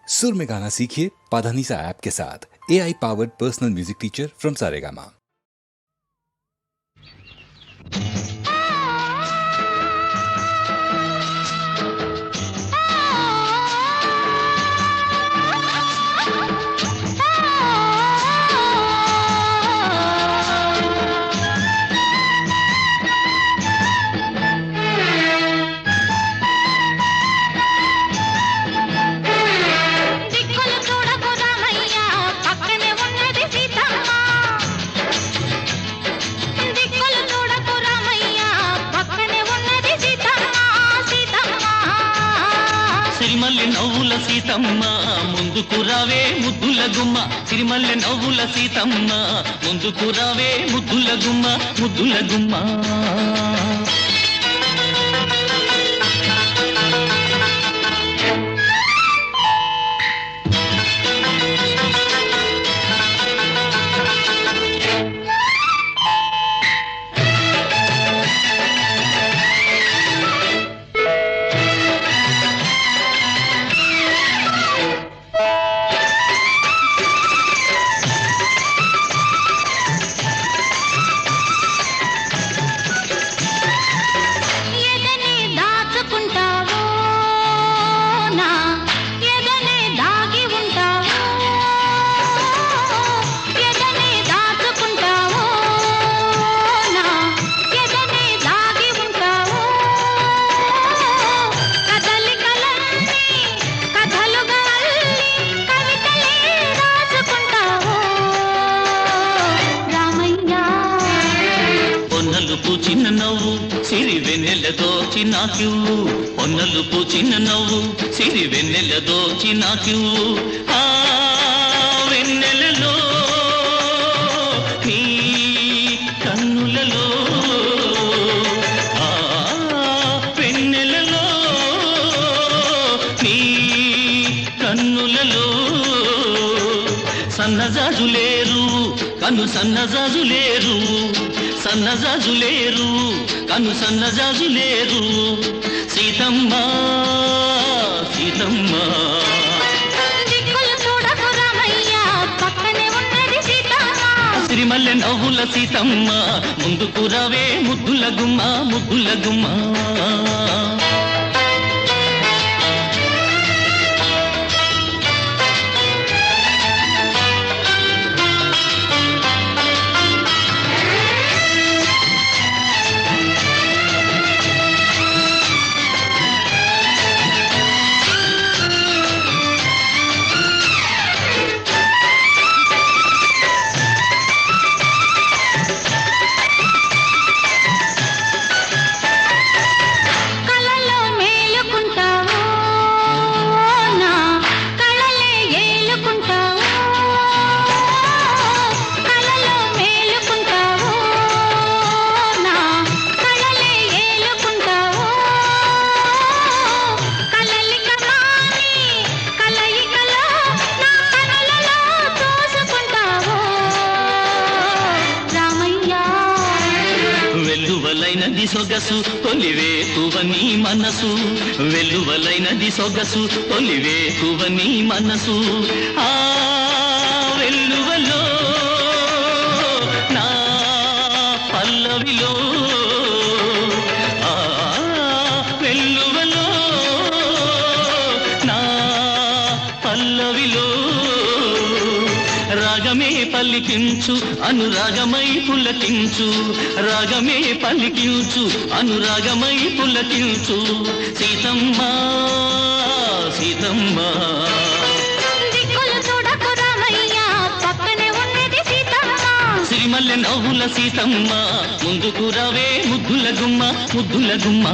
सुर में गाना सीखिए पाधानीसा ऐप के साथ। AI powered personal music teacher from Saregama. సిరిమల్లె నవ్వుల సీతమ్మ ముందుకు రావే ముద్దుల గుమ్మ, సిరిమల్లె నవ్వుల సీతమ్మ ముందుకు రావే ముద్దుల గుమ్మ, ముద్దుల గుమ్మ. చిన్న నవ్వు సిరి వెన్నెల దోచి నాకివ్వు, పొన్నలు పూచిన నవ్వు సిరి వెన్నెల దోచి నాకివ్వు. ఆ వెన్నెలలో నీ కన్నులలో, ఆ వెన్నెలలో నీ కన్నులలో సన్నజాజులేరు కను సన్నజాజులేరు, సన్నజాజులేరు కను సన్నజాజులేరు. సీతమ్మ సీతమ్మ సిరిమల్లె నవ్వుల సీతమ్మ ముందుకు రావే ముద్దుల గుమ్మ, ముద్దుల గుమ్మ. వెల్లువలైనది సొగసు తొలివేకువని మనసు, వెల్లువలైనది సొగసు తొలివేకువని మనసు. ఆ వెల్లువలో నా పల్లవిలో, ఆ వెల్లువలో నా పల్లవిలో రాగమే పలికించు అనురాగమై పులకించు, రాగమే పలికించు అనురాగమై పులకించు. సీతమ్మ సీతమ్మ సిరిమల్లె నవ్వుల సీతమ్మ ముందుకు రావే ముద్దుల గుమ్మ, ముద్దుల గుమ్మ.